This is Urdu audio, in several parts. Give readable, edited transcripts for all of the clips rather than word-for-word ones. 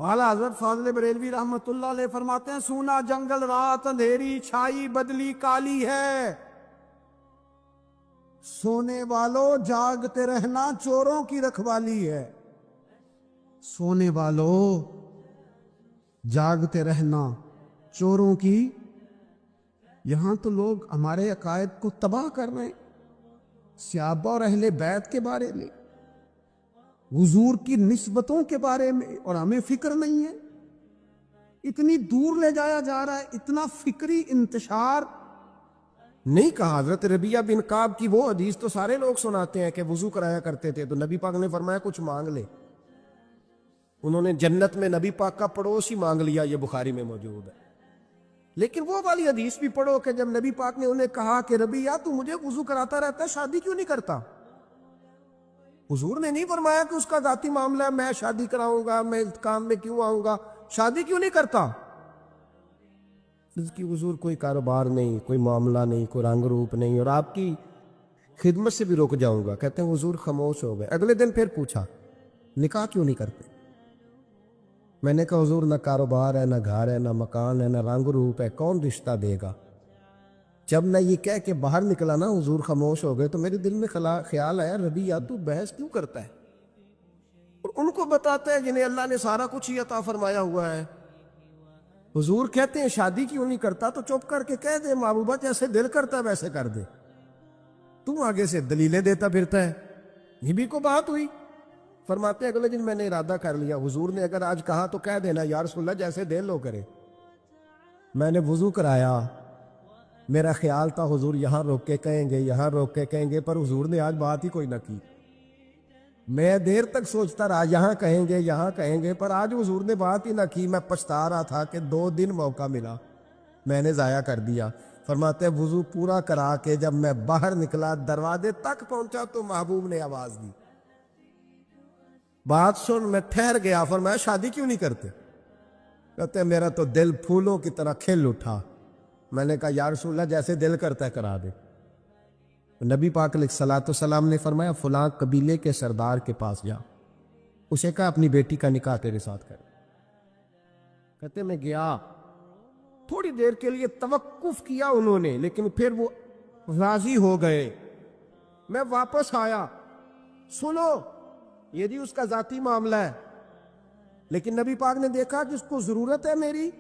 اعلیٰ حضرت فاضل بریلوی رحمت اللہ علیہ فرماتے ہیں سونا جنگل رات اندھیری چھائی بدلی کالی ہے، سونے والوں جاگتے رہنا چوروں کی رکھوالی ہے۔ سونے والوں جاگتے رہنا چوروں کی، یہاں تو لوگ ہمارے عقائد کو تباہ کر رہے ہیں، صحابہ اور اہل بیت کے بارے میں، حضور کی نسبتوں کے بارے میں، اور ہمیں فکر نہیں ہے۔ اتنی دور لے جایا جا رہا ہے، اتنا فکری انتشار نہیں کہا۔ حضرت ربیعہ بن کعب کی وہ حدیث تو سارے لوگ سناتے ہیں کہ وضو کرایا کرتے تھے، تو نبی پاک نے فرمایا کچھ مانگ لے۔ انہوں نے جنت میں نبی پاک کا پڑوس ہی مانگ لیا، یہ بخاری میں موجود ہے۔ لیکن وہ والی حدیث بھی پڑھو کہ جب نبی پاک نے انہیں کہا کہ ربیعہ تو مجھے وضو کراتا رہتا ہے، شادی کیوں نہیں کرتا؟ حضور نے نہیں فرمایا کہ اس کا ذاتی معاملہ ہے، میں شادی کراؤں گا، میں اس کام میں کیوں آؤں گا، شادی کیوں نہیں کرتا؟ اس کی حضور کوئی کاروبار نہیں، کوئی معاملہ نہیں، کوئی رنگ روپ نہیں، اور آپ کی خدمت سے بھی رک جاؤں گا۔ کہتے ہیں حضور خاموش ہو گئے۔ اگلے دن پھر پوچھا نکاح کیوں نہیں کرتے؟ میں نے کہا حضور نہ کاروبار ہے، نہ گھر ہے، نہ مکان ہے، نہ رنگ روپ ہے، کون رشتہ دے گا؟ جب میں یہ کہہ کے باہر نکلا نا حضور خاموش ہو گئے، تو میرے دل میں خیال آیا ربیعہ تو بحث کیوں کرتا ہے؟ اور ان کو بتاتا ہے جنہیں اللہ نے سارا کچھ ہی عطا فرمایا ہوا ہے۔ حضور کہتے ہیں شادی کیوں نہیں کرتا؟ تو چپ کر کے کہہ دے محبوبہ جیسے دل کرتا ہے ویسے کر دے، تو آگے سے دلیلیں دیتا پھرتا ہے۔ یہ بھی کو بات ہوئی۔ فرماتے ہیں اگلے دن میں نے ارادہ کر لیا، حضور نے اگر آج کہا تو کہہ دینا یا رسول اللہ جیسے دل ہو کرے۔ میں نے وضو کرایا، میرا خیال تھا حضور یہاں روک کے کہیں گے، یہاں روک کے کہیں گے، پر حضور نے آج بات ہی کوئی نہ کی۔ میں دیر تک سوچتا رہا یہاں کہیں گے، یہاں کہیں گے، پر آج حضور نے بات ہی نہ کی۔ میں پچھتا رہا تھا کہ 2 دن موقع ملا، میں نے ضائع کر دیا۔ فرماتے ہیں وضو پورا کرا کے جب میں باہر نکلا، دروازے تک پہنچا تو محبوب نے آواز دی، بات سن۔ میں ٹھہر گیا، فرمایا شادی کیوں نہیں کرتے؟ کہتے ہیں میرا تو دل پھولوں کی طرح کھل اٹھا۔ میں نے کہا یا رسول اللہ جیسے دل کرتا ہے کرا دے۔ نبی پاک علیہ الصلوۃ والسلام نے فرمایا فلاں قبیلے کے سردار کے پاس جا، اسے کہا اپنی بیٹی کا نکاح تیرے ساتھ کرے۔ کہتے میں گیا، تھوڑی دیر کے لیے توقف کیا انہوں نے، لیکن پھر وہ راضی ہو گئے۔ میں واپس آیا، سنو یہ جی اس کا ذاتی معاملہ ہے، لیکن نبی پاک نے دیکھا کہ اس کو ضرورت ہے میری،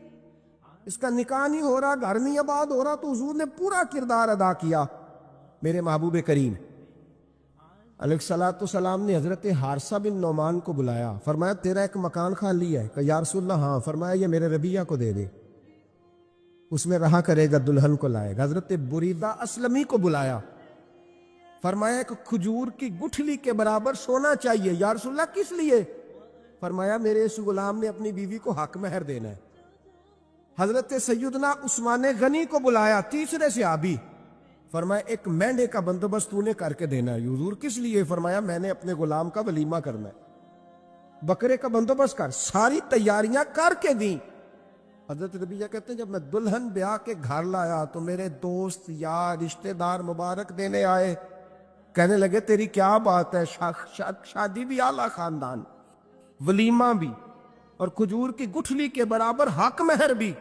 اس کا نکاح نہیں ہو رہا، گھر نہیں آباد ہو رہا، تو حضور نے پورا کردار ادا کیا۔ میرے محبوب کریم علیہ الصلوۃ والسلام نے حضرت حارثہ بن نعمان کو بلایا، فرمایا تیرا ایک مکان خالی ہے؟ کہ یا رسول اللہ ہاں۔ فرمایا یہ میرے ربیعہ کو دے دے، اس میں رہا کرے گا، دلہن کو لائے گا۔ حضرت بریدہ اسلمی کو بلایا، فرمایا ایک کھجور کی گٹھلی کے برابر سونا چاہیے۔ یا رسول اللہ کس لیے؟ فرمایا میرے اس غلام نے اپنی بیوی کو حق مہر دینا ہے۔ حضرت سیدنا عثمان غنی کو بلایا، تیسرے صحابی، فرمایا ایک مینڈے کا بندوبست تو نے کر کے دینا ہے۔ حضور کس لیے؟ فرمایا میں نے اپنے غلام کا ولیمہ کرنا ہے، بکرے کا بندوبست کر۔ ساری تیاریاں کر کے دیں۔ حضرت ربیعہ کہتے ہیں جب میں دلہن بیاہ کے گھر لایا تو میرے دوست یار رشتہ دار مبارک دینے آئے، کہنے لگے تیری کیا بات ہے، شادی بھی اعلیٰ خاندان، ولیمہ بھی، اور کھجور کی گٹھلی کے برابر حق مہر بھی۔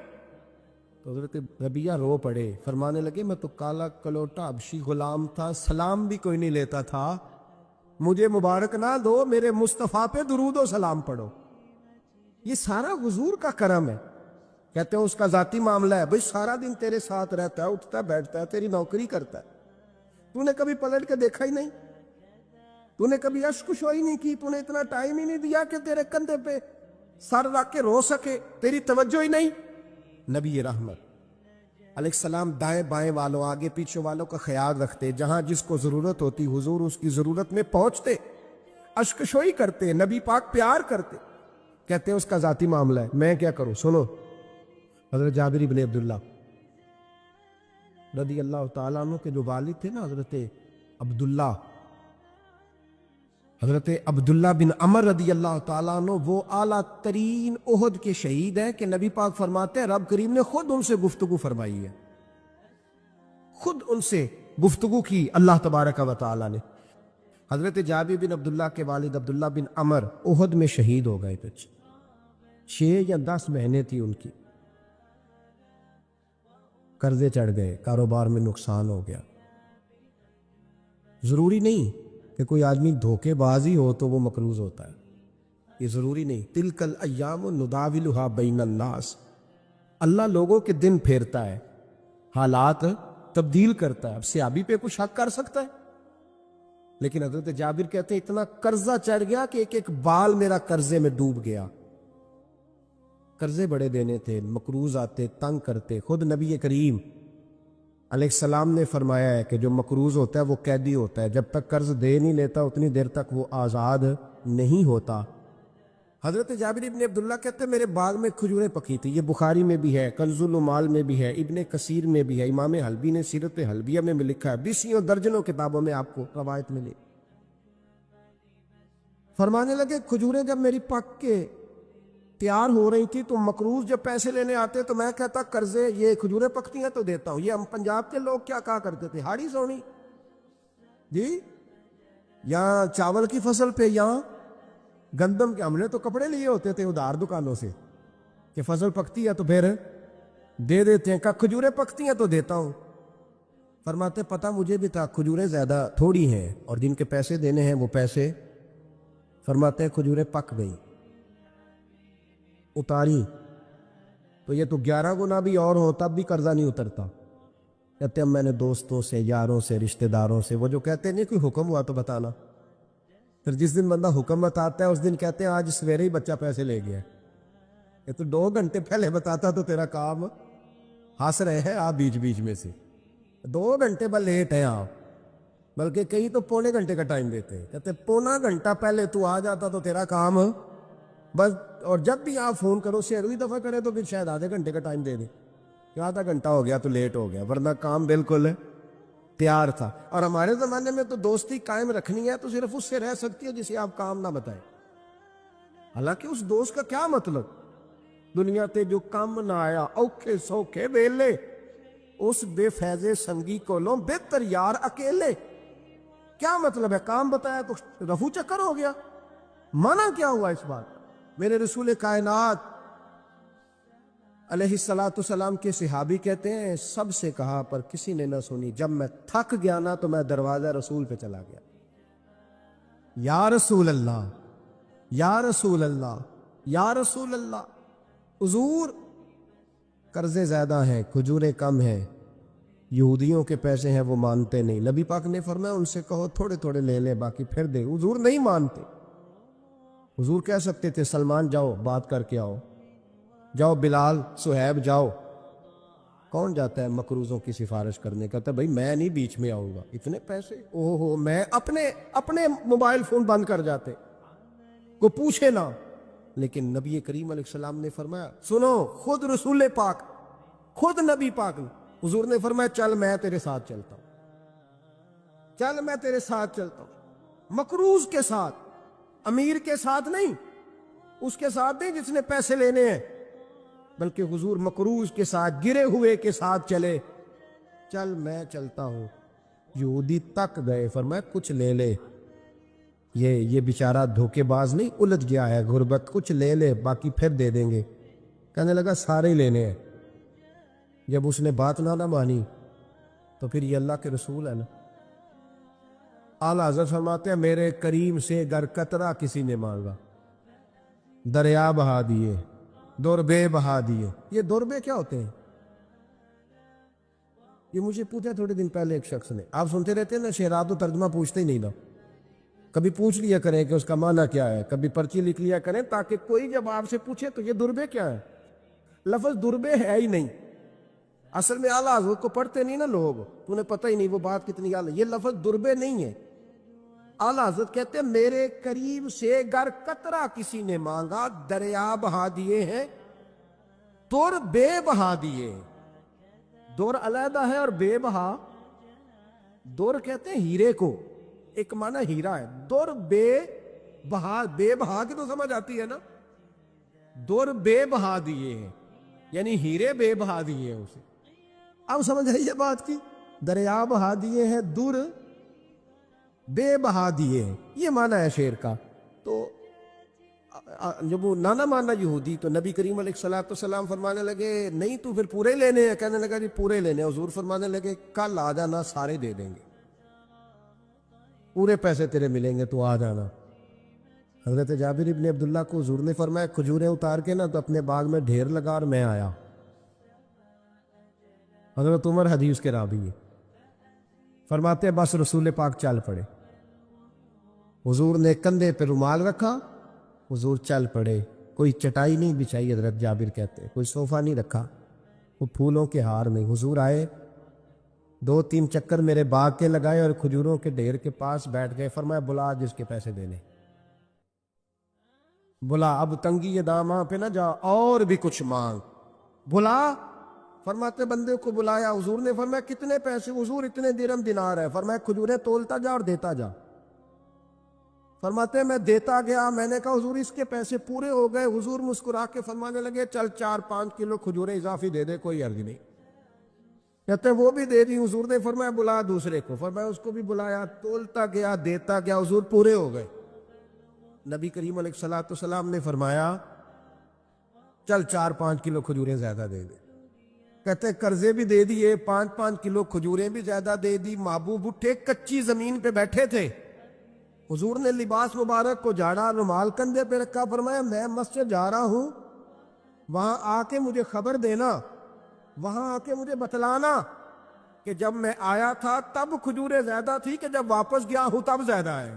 تو حضرت ربیعہ رو پڑے، فرمانے لگے میں تو کالا کلوٹا حبشی غلام تھا، سلام بھی کوئی نہیں لیتا تھا، مجھے مبارک نہ دو، میرے مصطفیٰ پہ درود و سلام پڑھو۔ یہ سارا حضور کا کرم ہے۔ کہتے ہیں اس کا ذاتی معاملہ ہے، بھئی سارا دن تیرے ساتھ رہتا ہے، اٹھتا ہے بیٹھتا ہے، تیری نوکری کرتا ہے، تو نے کبھی پلٹ کے دیکھا ہی نہیں، تو نے کبھی اشک شوئی نہیں کی، تو نے اتنا ٹائم ہی نہیں دیا کہ تیرے کندھے پہ سر رکھ کے رو سکے، تیری توجہ ہی نہیں۔ نبی رحمت علیہ السلام دائیں بائیں والوں، آگے پیچھے والوں کا خیال رکھتے، جہاں جس کو ضرورت ہوتی حضور اس کی ضرورت میں پہنچتے، اشک شوئی کرتے، نبی پاک پیار کرتے۔ کہتے ہیں اس کا ذاتی معاملہ ہے، میں کیا کروں؟ سنو حضرت جابر بن عبداللہ رضی اللہ تعالیٰ عنہ کے جو والد تھے نا حضرت عبداللہ بن عمر رضی اللہ تعالیٰ عنہ، وہ اعلیٰ ترین احد کے شہید ہیں کہ نبی پاک فرماتے ہیں رب کریم نے خود ان سے گفتگو فرمائی ہے، خود ان سے گفتگو کی اللہ تبارک و تعالیٰ نے۔ حضرت جابر بن عبداللہ کے والد عبداللہ بن عمر احد میں شہید ہو گئے تھے، 6 یا 10 مہینے تھی ان کی، قرضے چڑھ گئے، کاروبار میں نقصان ہو گیا۔ ضروری نہیں کہ کوئی آدمی دھوکے باز ہی ہو تو وہ مقروض ہوتا ہے، یہ ضروری نہیں۔ تلک الایام نداولھا بین الناس، اللہ لوگوں کے دن پھیرتا ہے، حالات تبدیل کرتا ہے۔ اب صحابی پہ کچھ شک کر سکتا ہے؟ لیکن حضرت جابر کہتے ہیں اتنا قرضہ چڑھ گیا کہ ایک ایک بال میرا قرضے میں ڈوب گیا۔ قرضے بڑے دینے تھے، مقروض آتے، تنگ کرتے۔ خود نبی کریم علیہ السلام نے فرمایا ہے کہ جو مقروض ہوتا ہے وہ قیدی ہوتا ہے، جب تک قرض دے نہیں لیتا اتنی دیر تک وہ آزاد نہیں ہوتا۔ حضرت جابر ابن عبداللہ کہتے ہیں میرے باغ میں کھجوریں پکی تھی، یہ بخاری میں بھی ہے، کنز العمال میں بھی ہے، ابن کثیر میں بھی ہے، امام حلبی نے سیرت حلبیہ میں بھی لکھا ہے، 20 درجنوں کتابوں میں آپ کو روایت ملی۔ فرمانے لگے کھجوریں جب میری پک کے تیار ہو رہی تھی تو مقروض جب پیسے لینے آتے تو میں کہتا قرضے یہ کھجوریں پکتی ہیں تو دیتا ہوں۔ یہ ہم پنجاب کے لوگ کیا کہا کرتے تھے، ہاڑی سونی جی، یہاں چاول کی فصل پہ، یہاں گندم کے، ہم نے تو کپڑے لیے ہوتے تھے ادھار دکانوں سے کہ فصل پکتی ہے تو پھر دے دیتے ہیں، کہ کھجوریں پکتی ہیں تو دیتا ہوں۔ فرماتے پتہ مجھے بھی تھا کھجوریں زیادہ تھوڑی ہیں اور جن کے پیسے دینے ہیں وہ پیسے، فرماتے ہیں کھجوریں پک گئی، اتاری تو یہ تو 11 گنا بھی اور ہو تب بھی قرضہ نہیں اترتا۔ کہتے ہیں میں نے دوستوں سے، یاروں سے، رشتہ داروں سے، وہ جو کہتے ہیں نہیں کوئی حکم ہوا تو بتانا، پھر جس دن بندہ حکم بتاتا ہے اس دن کہتے ہیں آج سویرے ہی بچہ پیسے لے گیا، یہ تو 2 گھنٹے پہلے بتاتا تو تیرا کام، ہنس رہے ہیں آپ بیچ بیچ میں سے، 2 گھنٹے بس لیٹ ہیں آپ، بلکہ کئی تو پونے گھنٹے کا ٹائم دیتے ہیں، کہتے پونا گھنٹہ پہلے تو آ جاتا تو تیرا کام بس۔ اور جب بھی آپ فون کرو سے اگلی دفعہ کرے تو پھر شاید آدھے گھنٹے کا ٹائم دے دیں کہ آدھا گھنٹہ ہو گیا تو لیٹ ہو گیا، ورنہ کام بالکل تیار تھا۔ اور ہمارے زمانے میں تو دوستی قائم رکھنی ہے تو صرف اس سے رہ سکتی ہے جسے آپ کام نہ بتائیں، حالانکہ اس دوست کا کیا مطلب، دنیا تے جو کام نہ آیا اوکھے سوکھے ویلے، اس بے فیضے سنگی کولوں بہتر یار اکیلے۔ کیا مطلب ہے، کام بتایا تو رفو چکر ہو گیا، منع کیا ہوا اس بات؟ میرے رسول کائنات علیہ السلام کے صحابی کہتے ہیں سب سے کہا پر کسی نے نہ سنی، جب میں تھک گیا نا تو میں دروازہ رسول پہ چلا گیا، یا رسول اللہ، یا رسول اللہ، یا رسول اللہ، حضور قرضے زیادہ ہیں، کھجوریں کم ہیں، یہودیوں کے پیسے ہیں وہ مانتے نہیں، نبی پاک نے فرمایا ان سے کہو تھوڑے تھوڑے لے لے باقی پھر دے، حضور نہیں مانتے۔ حضور کہہ سکتے تھے سلمان جاؤ بات کر کے آؤ، جاؤ بلال، صہیب جاؤ، کون جاتا ہے مقروضوں کی سفارش کرنے؟ کہتا ہے بھائی میں نہیں بیچ میں آؤں گا، اتنے پیسے اوہ ہو، میں اپنے موبائل فون بند کر جاتے، کو پوچھے نہ۔ لیکن نبی کریم علیہ السلام نے فرمایا سنو، خود رسول پاک، خود نبی پاک نے، حضور نے فرمایا چل میں تیرے ساتھ چلتا ہوں، چل میں تیرے ساتھ چلتا ہوں، مقروض کے ساتھ، امیر کے ساتھ نہیں، اس کے ساتھ نہیں جس نے پیسے لینے ہیں، بلکہ حضور مقروض کے ساتھ، گرے ہوئے کے ساتھ چلے، چل میں چلتا ہوں۔ یہودی تک گئے، فرمایا کچھ لے لے، یہ بیچارہ دھوکے باز نہیں الجھ گیا ہے، غربت، کچھ لے لے باقی پھر دے دیں گے۔ کہنے لگا سارے ہی لینے ہیں۔ جب اس نے بات نہ مانی تو پھر یہ اللہ کے رسول ہے نا۔ اعلیٰ حضرت فرماتے ہیں میرے کریم سے گر قطرہ کسی نے مانگا، دریا بہا دیے، دوربے بہا دیے۔ یہ دوربے کیا ہوتے ہیں؟ یہ مجھے پوچھا تھوڑے دن پہلے ایک شخص نے، آپ سنتے رہتے ہیں نا شعرات و ترجمہ پوچھتے ہی نہیں نا، کبھی پوچھ لیا کریں کہ اس کا معنی کیا ہے، کبھی پرچی لکھ لیا کریں تاکہ کوئی جب آپ سے پوچھے تو یہ دوربے کیا ہے، لفظ دوربے ہے ہی نہیں، اصل میں اعلیٰ حضرت کو پڑھتے نہیں نا لوگ، انہیں پتہ ہی نہیں وہ بات کتنی اعلیٰ، یہ لفظ دوربے نہیں ہے۔ اعلیٰ حضرت کہتے ہیں میرے کریم سے گر قطرہ کسی نے مانگا، دریا بہا دیے ہیں، دور بے بہا دیے۔ دور علیحدہ ہے اور بے بہا، دور کہتے ہیں ہیرے کو، ایک معنی ہیرا ہے، دور بے بہا، بے بہا کی تو سمجھ آتی ہے نا، دور بے بہا دیے ہیں یعنی ہیرے بے بہا دیے ہیں اسے۔ اب سمجھ آئی یہ بات کی، دریا بہا دیے ہیں، دور بے بہا دیے ہیں، یہ معنی ہے شعر کا۔ تو جب وہ نانا مانا یہودی، تو نبی کریم علیہ الصلوۃ والسلام فرمانے لگے نہیں تو پھر پورے لینے ہیں؟ کہنے لگا جی پورے لینے ہیں۔ حضور فرمانے لگے کل آ جانا، سارے دے دیں گے، پورے پیسے تیرے ملیں گے، تو آ جانا۔ حضرت جابر ابن عبداللہ کو حضور نے فرمایا کھجوریں اتار کے نا تو اپنے باغ میں ڈھیر لگا اور میں آیا۔ حضرت عمر حدیث کے راوی ہے، فرماتے ہیں بس رسول پاک چل پڑے، حضور نے کندھے پہ رومال رکھا، حضور چل پڑے۔ کوئی چٹائی نہیں بچھائی، حضرت جابر کہتے ہیں، کوئی صوفہ نہیں رکھا، وہ پھولوں کے ہار میں حضور آئے، 2-3 چکر میرے باغ کے لگائے اور کھجوروں کے ڈھیر کے پاس بیٹھ گئے۔ فرمایا بلا جس کے پیسے دینے، بلا، اب تنگی یہ داماں پہ نہ جا، اور بھی کچھ مانگ، بلا۔ فرماتے بندے کو بلایا، حضور نے فرمایا کتنے پیسے؟ حضور اتنے درہم دینار ہے۔ فرمایا کھجوریں تولتا جا اور دیتا جا۔ فرماتے میں دیتا گیا، میں نے کہا حضور اس کے پیسے پورے ہو گئے۔ حضور مسکرا کے فرمانے لگے چل 4-5 کلو کھجوریں اضافی دے دے، کوئی عرض نہیں۔ کہتے ہیں وہ بھی دے دی۔ حضور نے فرمایا بلا دوسرے کو، فرمایا اس کو بھی بلایا، تولتا گیا، دیتا گیا، حضور پورے ہو گئے۔ نبی کریم علیہ الصلوۃ والسلام نے فرمایا چل 4-5 کلو کھجوریں زیادہ دے دے۔ کہتے ہیں قرضے بھی دے دیے، 5-5 کلو کھجوریں بھی زیادہ دے دی۔ محبوب اٹھے، کچی زمین پہ بیٹھے تھے، حضور نے لباس مبارک کو جھاڑا، رومال کندھے پہ رکھا، فرمایا میں مسجد جا رہا ہوں، وہاں آ کے مجھے خبر دینا، وہاں آ کے مجھے بتلانا کہ جب میں آیا تھا تب کھجوریں زیادہ تھی کہ جب واپس گیا ہوں تب زیادہ ہے۔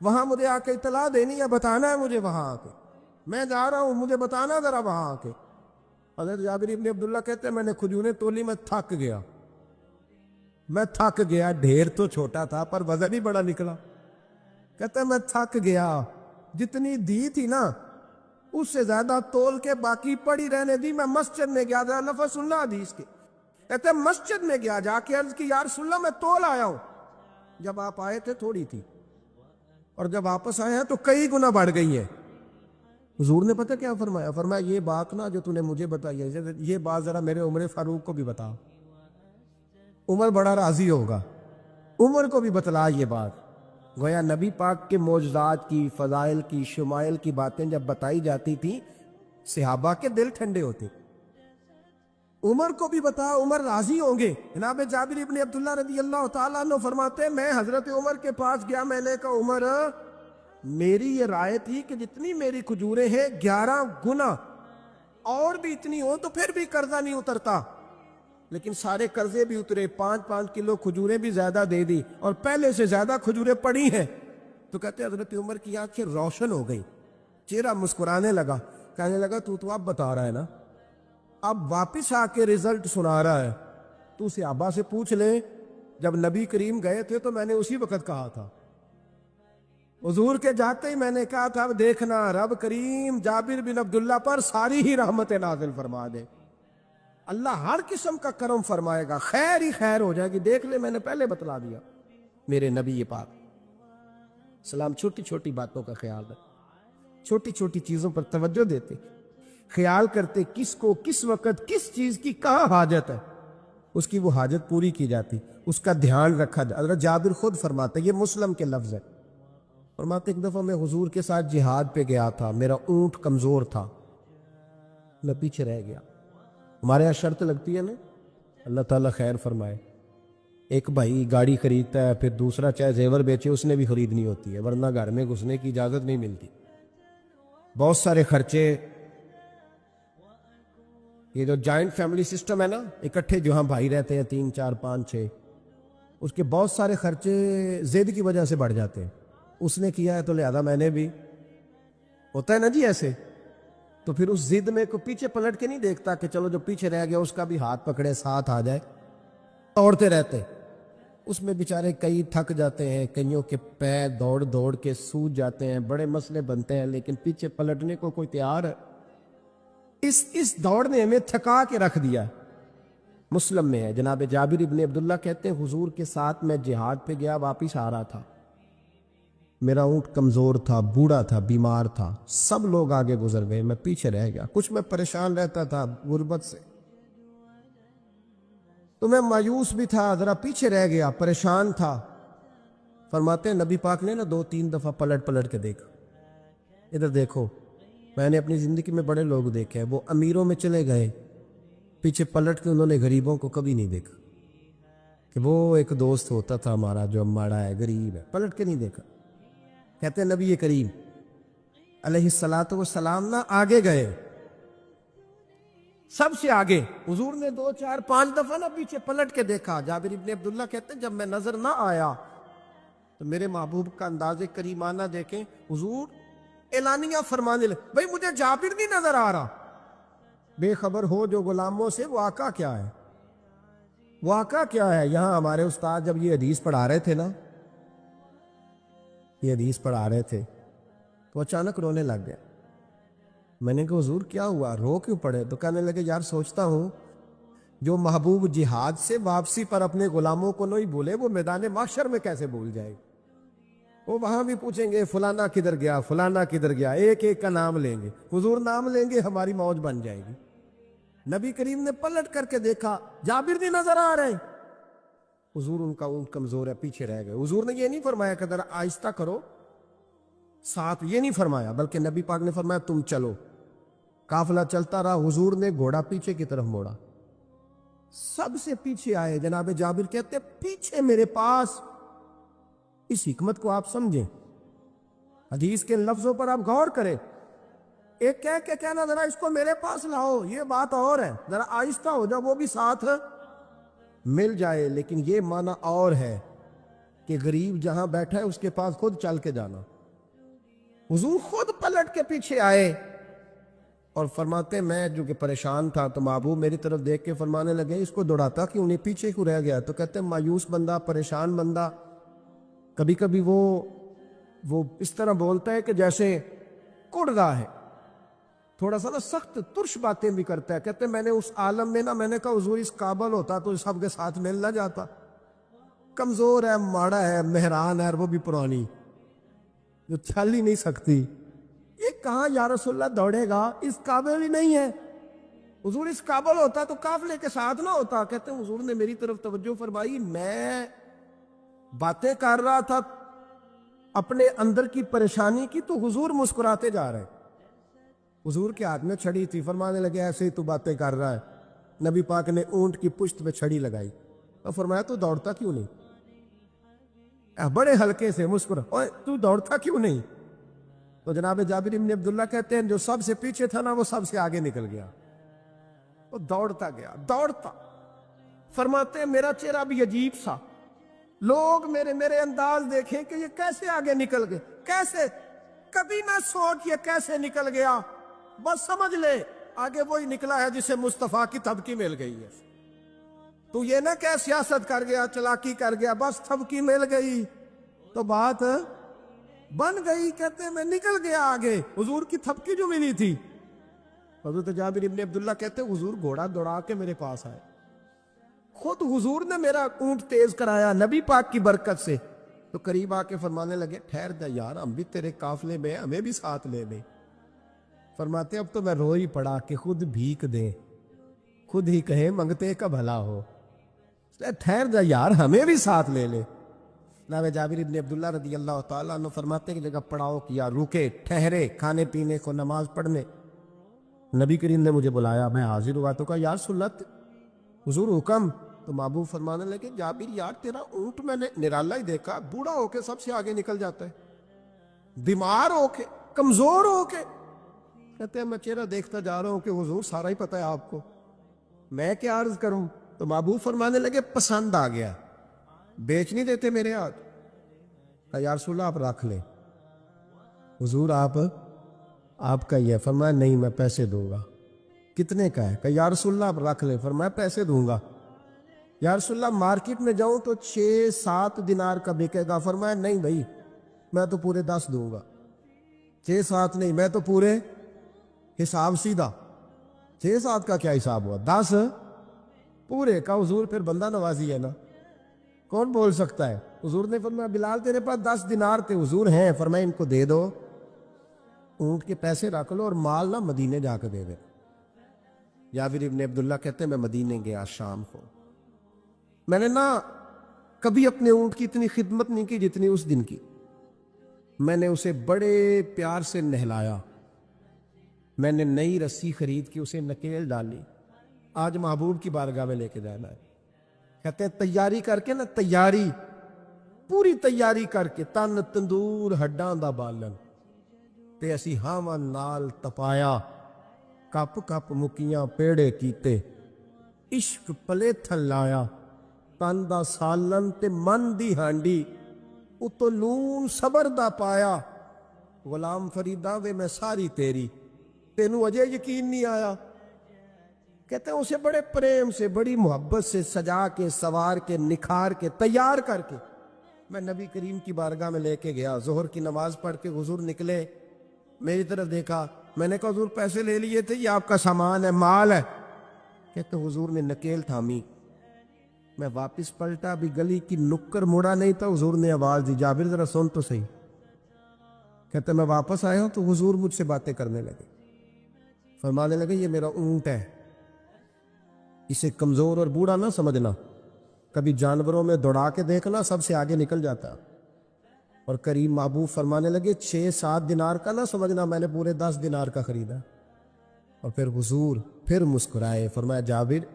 وہاں مجھے آ کے اطلاع دینی ہے، بتانا ہے مجھے، وہاں آ کے میں جا رہا ہوں، مجھے بتانا ذرا وہاں آ کے۔ حضرت جابر ابن عبداللہ کہتے ہیں میں نے کھجوریں تولی، میں تھک گیا، میں تھک گیا، ڈھیر تو چھوٹا تھا پر وزن ہی بڑا نکلا۔ کہتے ہیں میں تھک گیا، جتنی دی تھی نا اس سے زیادہ تول کے باقی پڑی رہنے دی۔ میں مسجد میں گیا، ذرا لفظ سننا حدیث کے، کہتے ہیں مسجد میں گیا، جا کے عرض کی یا رسول اللہ میں تول آیا ہوں، جب آپ آئے تھے تھوڑی تھی اور جب واپس آئے ہیں تو کئی گنا بڑھ گئی ہے۔ حضور نے پتہ کیا فرمایا؟ فرمایا یہ بات نا جو تو نے مجھے بتائی ہے، یہ بات ذرا میرے عمر فاروق کو بھی بتا، عمر بڑا راضی ہوگا، عمر کو بھی بتلا یہ بات۔ گویا نبی پاک کے معجزات کی، فضائل کی، شمائل کی باتیں جب بتائی جاتی تھیں صحابہ کے دل ٹھنڈے ہوتے۔ عمر کو بھی بتا، عمر راضی ہوں گے۔ جناب جابر ابن عبداللہ رضی اللہ تعالیٰ عنہ فرماتے ہیں میں حضرت عمر کے پاس گیا، میں نے کہا عمر میری یہ رائے تھی کہ جتنی میری کھجوریں ہیں 11 گنا اور بھی اتنی ہو تو پھر بھی قرضہ نہیں اترتا، لیکن سارے قرضے بھی اترے، 5-5 کلو کھجوریں بھی زیادہ دے دی اور پہلے سے زیادہ کھجوریں پڑی ہیں۔ تو کہتے ہیں حضرت عمر کی آنکھیں روشن ہو گئی، چہرہ مسکرانے لگا، کہنے لگا تو اب بتا رہا ہے نا، اب واپس آ کے رزلٹ سنا رہا ہے، تو صحابہ سے پوچھ لے جب نبی کریم گئے تھے تو میں نے اسی وقت کہا تھا، حضور کے جاتے ہی میں نے کہا تھا اب دیکھنا رب کریم جابر بن عبداللہ پر ساری ہی رحمت نازل فرما دے، اللہ ہر قسم کا کرم فرمائے گا، خیر ہی خیر ہو جائے گی، دیکھ لے میں نے پہلے بتلا دیا۔ میرے نبی پاک سلام چھوٹی چھوٹی باتوں کا خیال رکھ، چھوٹی چھوٹی چیزوں پر توجہ دیتے، خیال کرتے کس کو کس وقت کس چیز کی کہاں حاجت ہے، اس کی وہ حاجت پوری کی جاتی، اس کا دھیان رکھا جاتا۔ حضرت جابر خود فرماتے، یہ مسلم کے لفظ ہے، فرماتے ایک دفعہ میں حضور کے ساتھ جہاد پہ گیا تھا، میرا اونٹ کمزور تھا، میں پیچھے رہ گیا۔ ہمارے یہاں شرط لگتی ہے نا، اللہ تعالیٰ خیر فرمائے، ایک بھائی گاڑی خریدتا ہے پھر دوسرا چاہے زیور بیچے اس نے بھی خریدنی ہوتی ہے، ورنہ گھر میں گھسنے کی اجازت نہیں ملتی، بہت سارے خرچے۔ یہ جو جوائنٹ فیملی سسٹم ہے نا، اکٹھے جو ہاں بھائی رہتے ہیں 3 4 5 6، اس کے بہت سارے خرچے ضد کی وجہ سے بڑھ جاتے ہیں، اس نے کیا ہے تو لہذا میں نے بھی، ہوتا ہے نا جی ایسے، تو پھر اس ضد میں کوئی پیچھے پلٹ کے نہیں دیکھتا کہ چلو جو پیچھے رہ گیا اس کا بھی ہاتھ پکڑے ساتھ آ جائے، دوڑتے رہتے، اس میں بیچارے کئی تھک جاتے ہیں، کئیوں کے پیر دوڑ دوڑ کے سوج جاتے ہیں، بڑے مسئلے بنتے ہیں، لیکن پیچھے پلٹنے کو کوئی تیار ہے؟ اس دوڑ نے ہمیں تھکا کے رکھ دیا۔ مسلم میں ہے، جناب جابر ابن عبداللہ کہتے ہیں حضور کے ساتھ میں جہاد پہ گیا، واپس آ رہا تھا، میرا اونٹ کمزور تھا، بوڑھا تھا، بیمار تھا، سب لوگ آگے گزر گئے، میں پیچھے رہ گیا، کچھ میں پریشان رہتا تھا غربت سے، تو میں مایوس بھی تھا، ذرا پیچھے رہ گیا، پریشان تھا۔ فرماتے ہیں نبی پاک نے نا 2-3 دفعہ پلٹ پلٹ کے دیکھا، ادھر دیکھو، میں نے اپنی زندگی میں بڑے لوگ دیکھے ہیں، وہ امیروں میں چلے گئے، پیچھے پلٹ کے انہوں نے غریبوں کو کبھی نہیں دیکھا کہ وہ ایک دوست ہوتا تھا ہمارا جو ماڑا ہے، غریب ہے، پلٹ کے نہیں دیکھا۔ کہتے ہیں نبی کریم علیہ الصلاۃ والسلام نہ آگے گئے، سب سے آگے۔ حضور نے 2 4 5 دفعہ نہ پیچھے پلٹ کے دیکھا۔ جابر ابن عبداللہ کہتے ہیں جب میں نظر نہ آیا تو میرے محبوب کا انداز کریمانہ دیکھیں، حضور اعلانیہ فرمانے لگے، بھئی مجھے جابر نہیں نظر آ رہا۔ بے خبر ہو جو غلاموں سے، واقعہ کیا ہے؟ واقعہ کیا ہے؟ یہاں ہمارے استاد جب یہ حدیث پڑھا رہے تھے نا، یہ حدیث پڑھا رہے تھے تو اچانک رونے لگ گئے۔ میں نے کہا حضور کیا ہوا، رو کیوں پڑے؟ تو کہنے لگے یار سوچتا ہوں جو محبوب جہاد سے واپسی پر اپنے غلاموں کو نہیں بھولے، وہ میدان محشر میں کیسے بھول جائے؟ وہ وہاں بھی پوچھیں گے فلانا کدھر گیا، فلانا کدھر گیا، ایک ایک کا نام لیں گے۔ حضور نام لیں گے ہماری موج بن جائے گی۔ نبی کریم نے پلٹ کر کے دیکھا، جابر نہیں نظر آ رہے۔ حضور ان کا اونٹ کمزور ہے، پیچھے رہ گئے۔ حضور نے یہ نہیں فرمایا کہ ذرا آہستہ کرو ساتھ، یہ نہیں فرمایا، بلکہ نبی پاک نے فرمایا تم چلو۔ قافلہ چلتا رہا، حضور نے گھوڑا پیچھے کی طرف موڑا، سب سے پیچھے آئے۔ جناب جابر کہتے پیچھے میرے پاس۔ اس حکمت کو آپ سمجھیں، حدیث کے لفظوں پر آپ غور کریں۔ ایک کہہ کے کہنا ذرا اس کو میرے پاس لاؤ، یہ بات اور ہے، ذرا آہستہ ہو جاؤ، وہ بھی ساتھ مل جائے۔ لیکن یہ معنی اور ہے کہ غریب جہاں بیٹھا ہے اس کے پاس خود چل کے جانا۔ حضور خود پلٹ کے پیچھے آئے اور فرماتے میں جو کہ پریشان تھا تو محبوب میری طرف دیکھ کے فرمانے لگے اس کو دوڑاتا کیوں نہیں، پیچھے کیوں رہ گیا؟ تو کہتے ہیں مایوس بندہ، پریشان بندہ کبھی کبھی وہ اس طرح بولتا ہے کہ جیسے کڑ رہا ہے، تھوڑا سا نا سخت ترش باتیں بھی کرتا ہے۔ کہتے ہیں میں نے اس عالم میں میں نے کہا حضور اس قابل ہوتا تو سب کے ساتھ مل نہ جاتا، کمزور ہے، ماڑا ہے، مہران ہے، وہ بھی پرانی جو چل ہی نہیں سکتی، یہ کہاں یا رسول اللہ دوڑے گا، اس قابل ہی نہیں ہے۔ حضور اس قابل ہوتا تو قافلے کے ساتھ نہ ہوتا۔ کہتے ہیں حضور نے میری طرف توجہ فرمائی، میں باتیں کر رہا تھا اپنے اندر کی پریشانی کی تو حضور مسکراتے جا رہے۔ حضور کے ہاتھ میں چھڑی تھی، فرمانے لگے ایسے ہی تو باتیں کر رہا ہے۔ نبی پاک نے اونٹ کی پشت پہ چھڑی لگائی اور فرمایا تو دوڑتا کیوں نہیں؟ بڑے ہلکے سے مسکرا، اوے تو دوڑتا کیوں نہیں؟ تو جناب جابر ابن عبداللہ کہتے ہیں جو سب سے پیچھے تھا نا وہ سب سے آگے نکل گیا، وہ دوڑتا گیا، دوڑتا۔ فرماتے ہیں میرا چہرہ بھی عجیب سا، لوگ میرے انداز دیکھیں کہ یہ کیسے آگے نکل گئے، کیسے، کبھی نہ سوچ یہ کیسے نکل گیا، بس سمجھ لے آگے وہی نکلا ہے جسے مصطفیٰ کی تھبکی مل گئی ہے۔ تو یہ نہ کہ سیاست کر گیا، چلاکی کر گیا، بس تھبکی مل گئی تو بات بن گئی۔ کہتے ہیں میں نکل گیا آگے، حضور کی تھبکی جو ملی تھی۔ حضرت جابر ابن عبداللہ کہتے ہیں حضور گھوڑا دوڑا کے میرے پاس آئے، خود حضور نے میرا اونٹ تیز کرایا نبی پاک کی برکت سے۔ تو قریب آ کے فرمانے لگے ٹھہر جا یار، ہم بھی تیرے قافلے میں، ہمیں بھی ساتھ لے لے۔ فرماتے اب تو میں رو ہی پڑا کہ خود بھیک دیں، خود ہی کہیں منگتے کا بھلا ہو، ٹھہر جا یار ہمیں بھی ساتھ لے لے۔ جناب جابر ابن عبداللہ رضی اللہ تعالیٰ عنہ فرماتے کہ جگہ پڑاؤ کیا، رکے، ٹھہرے کھانے پینے کو، نماز پڑھنے۔ نبی کریم نے مجھے بلایا، میں حاضر ہوا تو کہا یا رسول اللہ حضور حکم۔ تو محبوب فرمانے لگے جابر یار تیرا اونٹ میں نے نرالا ہی دیکھا، بوڑھا ہو کے سب سے آگے نکل جاتا ہے، بیمار ہو کے، کمزور ہو کے۔ کہتے ہیں میں چہرہ دیکھتا جا رہا ہوں کہ حضور سارا ہی پتہ ہے آپ کو، میں کیا عرض کروں؟ تو محبوب فرمانے لگے پسند آ گیا، بیچ نہیں دیتے میرے ہاتھ؟ کہا یا رسول اللہ آپ رکھ لیں۔ حضور آپ کا یہ؟ فرمایا نہیں میں پیسے دوں گا۔ کتنے کا ہے؟ کہا یا رسول اللہ آپ رکھ لیں۔ فرمایا پیسے دوں گا۔ یا رسول اللہ مارکیٹ میں جاؤں تو 6-7 دینار کا بکے گا۔ فرمایا نہیں بھائی میں تو پورے 10 دوں گا۔ 6-7 نہیں، میں تو پورے، حساب سیدھا، 6-7 کا کیا حساب ہوا، 10 پورے کا۔ حضور پھر بندہ نوازی ہے نا، کون بول سکتا ہے؟ حضور نے فرمایا بلال تیرے پاس 10 دینار تھے؟ حضور ہیں۔ فرمایا ان کو دے دو، اونٹ کے پیسے رکھ لو اور مال نہ مدینے جا کے دے دے۔ جابر ابن عبداللہ کہتے ہیں میں مدینے گیا شام کو، میں نے نہ کبھی اپنے اونٹ کی اتنی خدمت نہیں کی جتنی اس دن کی۔ میں نے اسے بڑے پیار سے نہلایا، میں نے نئی رسی خرید کے اسے نکیل ڈالی، آج محبوب کی بارگاہ میں لے کے جانا ہے۔ کہتے ہیں تیاری کر کے نا، تیاری پوری تیاری کر کے، تن تندور ہڈاں دا بالن تے اسی ہاواں نال تپایا، کپ کپ مکیاں پیڑے کیتے، عشق پلے تھلایا، تن دا سالن تے من دی ہانڈی، اتو لون صبر دا پایا، غلام فریدا وے میں ساری تیری، تینوں اجے یقین نہیں آیا۔ کہتے ہیں اسے بڑے پریم سے، بڑی محبت سے سجا کے، سوار کے، نکھار کے، تیار کر کے میں نبی کریم کی بارگاہ میں لے کے گیا۔ ظہر کی نماز پڑھ کے حضور نکلے، میری طرف دیکھا، میں نے کہا حضور پیسے لے لیے تھے، یہ آپ کا سامان ہے، مال ہے؟ کہتے حضور نے نکیل تھامی، میں واپس پلٹا، بھی گلی کی نکر مڑا نہیں تھا، حضور نے آواز دی، جابر ذرا سن تو صحیح۔ کہتے میں واپس آیا ہوں تو حضور مجھ سے باتیں کرنے لگے، فرمانے لگے یہ میرا اونٹ ہے، اسے کمزور اور بوڑھا نہ سمجھنا، کبھی جانوروں میں دوڑا کے دیکھنا، سب سے آگے نکل جاتا۔ اور کریم محبوب فرمانے لگے 6-7 دینار کا نہ سمجھنا، میں نے پورے 10 دینار کا خریدا۔ اور پھر حضور پھر مسکرائے، فرمایا جابر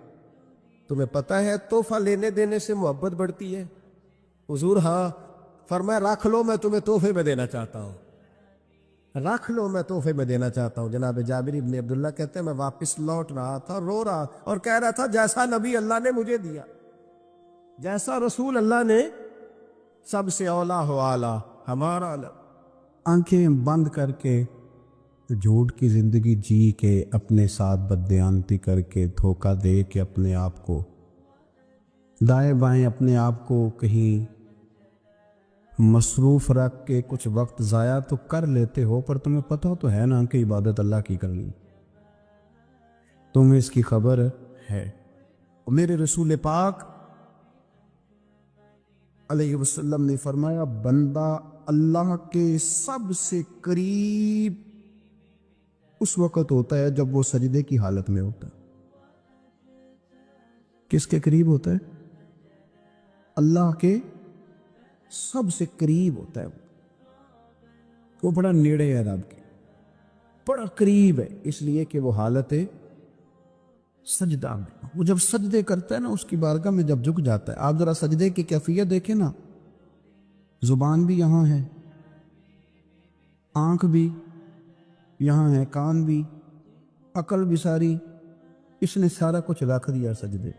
تمہیں پتہ ہے تحفہ لینے دینے سے محبت بڑھتی ہے؟ حضور ہاں۔ فرمایا رکھ لو، میں تمہیں تحفے میں دینا چاہتا ہوں، رکھ لو، میں تحفے میں دینا چاہتا ہوں۔ جناب جابر ابن عبداللہ کہتے ہیں میں واپس لوٹ رہا تھا، رو رہا اور کہہ رہا تھا جیسا نبی اللہ نے مجھے دیا، جیسا رسول اللہ نے، سب سے اولا ہو اعلیٰ ہمارا علم۔ آنکھیں بند کر کے جھوٹ کی زندگی جی کے، اپنے ساتھ بددیانتی کر کے، دھوکہ دے کے، اپنے آپ کو دائیں بائیں، اپنے آپ کو کہیں مصروف رکھ کے کچھ وقت ضائع تو کر لیتے ہو، پر تمہیں پتہ تو ہے نا کہ عبادت اللہ کی کرنی، تمہیں اس کی خبر ہے۔ اور میرے رسول پاک علیہ وسلم نے فرمایا بندہ اللہ کے سب سے قریب اس وقت ہوتا ہے جب وہ سجدے کی حالت میں ہوتا ہے۔ کس کے قریب ہوتا ہے؟ اللہ کے سب سے قریب ہوتا ہے، وہ بڑا نیڑے ہے رب کے، بڑا قریب ہے، اس لیے کہ وہ حالت سجدہ میں، وہ جب سجدے کرتا ہے نا، اس کی بارگاہ میں جب جھک جاتا ہے۔ آپ ذرا سجدے کی کیفیت دیکھیں نا، زبان بھی یہاں ہے، آنکھ بھی یہاں ہے، کان بھی، عقل بھی ساری، اس نے سارا کچھ رکھ دیا سجدے۔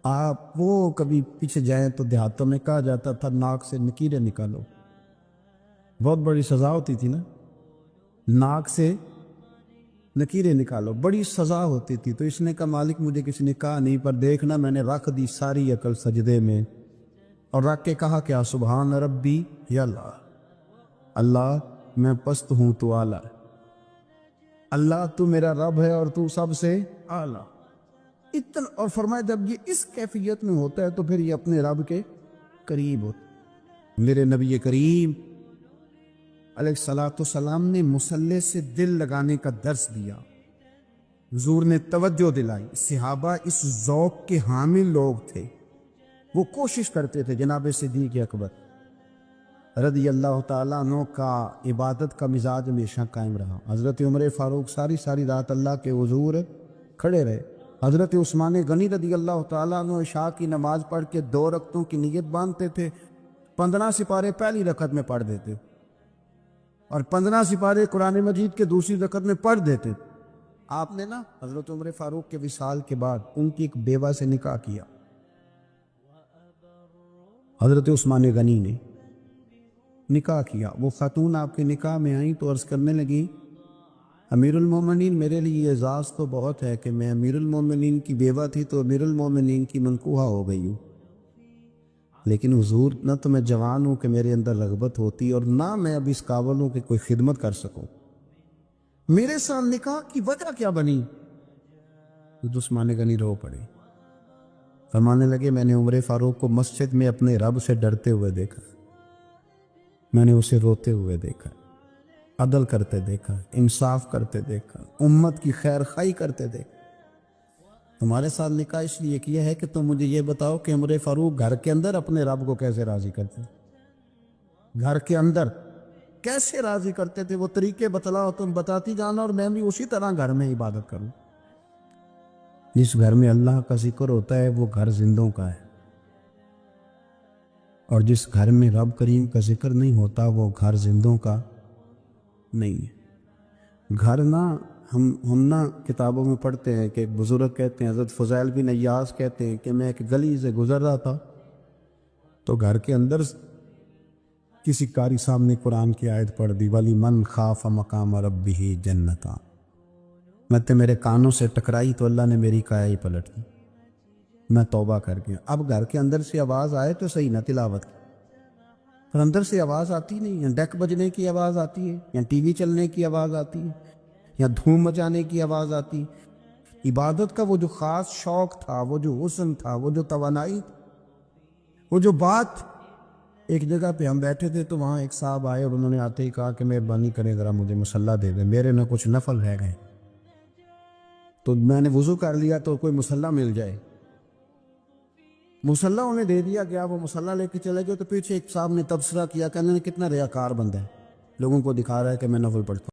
آپ وہ کبھی پیچھے جائیں تو دیہاتوں میں کہا جاتا تھا ناک سے نکیریں نکالو، بہت بڑی سزا ہوتی تھی نا، ناک سے نکیریں نکالو، بڑی سزا ہوتی تھی۔ تو اس نے کہا مالک مجھے کسی نے کہا نہیں، پر دیکھنا میں نے رکھ دی ساری عقل سجدے میں، اور رکھ کے کہا کیا سبحان ربی یا اللہ، اللہ میں پست ہوں تو اعلیٰ ہے، اللہ تو میرا رب ہے اور تو سب سے اعلیٰ اتنا۔ اور فرمایا جب یہ اس کیفیت میں ہوتا ہے تو پھر یہ اپنے رب کے قریب ہوتا ہے۔ میرے نبی کریم علیہ الصلوۃ والسلام نے مصلی سے دل لگانے کا درس دیا، حضور نے توجہ دلائی، صحابہ اس ذوق کے حامل لوگ تھے، وہ کوشش کرتے تھے۔ جناب صدیق اکبر رضی اللہ تعالیٰ عنہ کا عبادت کا مزاج ہمیشہ قائم رہا۔ حضرت عمر فاروق ساری رات اللہ کے حضور کھڑے رہے۔ حضرت عثمان غنی رضی اللہ تعالیٰ عنہ عشاء کی نماز پڑھ کے 2 رکعتوں کی نیت باندھتے تھے، 15 سپارے پہلی رکعت میں پڑھ دیتے اور 15 سپارے قرآن مجید کے دوسری رکعت میں پڑھ دیتے۔ آپ نے نا حضرت عمر فاروق کے وصال کے بعد ان کی ایک بیوہ سے نکاح کیا، حضرت عثمان غنی نے نکاح کیا۔ وہ خاتون آپ کے نکاح میں آئیں تو عرض کرنے لگی امیر المومنین میرے لیے اعزاز تو بہت ہے کہ میں امیر المومنین کی بیوہ تھی تو امیر المومنین کی منکوحہ ہو گئی ہوں، لیکن حضور نہ تو میں جوان ہوں کہ میرے اندر رغبت ہوتی اور نہ میں اب اس قابل ہوں کہ کوئی خدمت کر سکوں، میرے ساتھ نکاح کی وجہ کیا بنی؟ عثمان غنی رو پڑے، فرمانے لگے میں نے عمر فاروق کو مسجد میں اپنے رب سے ڈرتے ہوئے دیکھا، میں نے اسے روتے ہوئے دیکھا، عدل کرتے دیکھا، انصاف کرتے دیکھا، امت کی خیر خواہی کرتے دیکھا۔ تمہارے ساتھ نکاح اس لیے کیا ہے کہ تم مجھے یہ بتاؤ کہ عمر فاروق گھر کے اندر اپنے رب کو کیسے راضی کرتے ہیں؟ گھر کے اندر کیسے راضی کرتے تھے، وہ طریقے بتلاؤ، تم بتاتی جانا اور میں بھی اسی طرح گھر میں عبادت کروں۔ جس گھر میں اللہ کا ذکر ہوتا ہے وہ گھر زندوں کا ہے، اور جس گھر میں رب کریم کا ذکر نہیں ہوتا وہ گھر زندوں کا نہیں ہے۔ گھر نا ہم نا کتابوں میں پڑھتے ہیں کہ بزرگ کہتے ہیں، حضرت فضیل بن عیاض کہتے ہیں کہ میں ایک گلی سے گزر رہا تھا تو گھر کے اندر کسی قاری صاحب نے قرآن کی آیت پڑھ دی، وَلِمَنْ خَافَ مَقَامَ رَبِّهِ جَنَّتَانِ۔ میں تو میرے کانوں سے ٹکرائی تو اللہ نے میری کایا ہی پلٹ دی، میں توبہ کر گیا۔ اب گھر کے اندر سے آواز آئے تو صحیح نہ تلاوت کی، پر اندر سے آواز آتی نہیں ہے، ڈیک بجنے کی آواز آتی ہے، یا ٹی وی چلنے کی آواز آتی ہے، یا دھوم مچانے کی آواز آتی ہے۔ عبادت کا وہ جو خاص شوق تھا، وہ جو حسن تھا، وہ جو توانائی تھی، وہ جو بات۔ ایک جگہ پہ ہم بیٹھے تھے تو وہاں ایک صاحب آئے اور انہوں نے آتے ہی کہا کہ مہربانی کریں ذرا مجھے مصلی دے دیں، میرے نہ کچھ نفل رہ گئے۔ تو میں نے وضو کر لیا تو کوئی مصلی مل جائے، مصلی انہیں دے دیا گیا، وہ مصلی لے کے چلے گئے تو پیچھے ایک صاحب نے تبصرہ کیا کہ انہوں نے کتنا ریاکار بندہ ہے، لوگوں کو دکھا رہا ہے کہ میں نفل پڑھتا ہوں۔